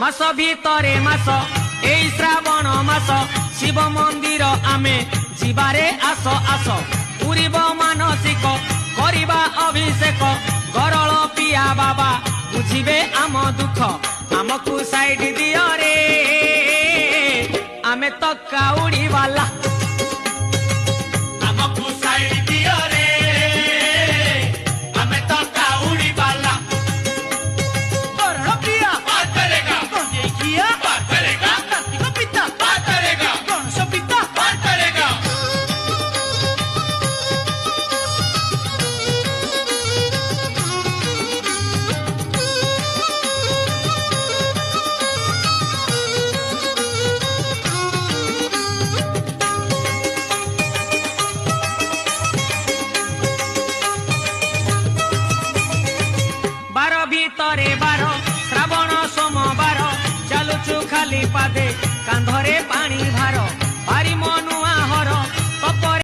मास भितरे मास एई श्रावण मास शिव मंदिर आमे जीवारे आस आस पूरीब मानसिक करिबा अभिषेक गरल पिया बाबा बुझिबे आम दुख आमकु साइड दियो रे आमे तो काउड़ी वाला आमकु साइड दियो रे आमे तो काउड़ी वाला गरल पिया पार करेगा देखिया पार करेगा कार्तिक पिता पार करेगा गणेश पिता पार करेगा बार भितरे बार श्रावण सोमवार चालुचु खाली पादे कांधरे पानी भार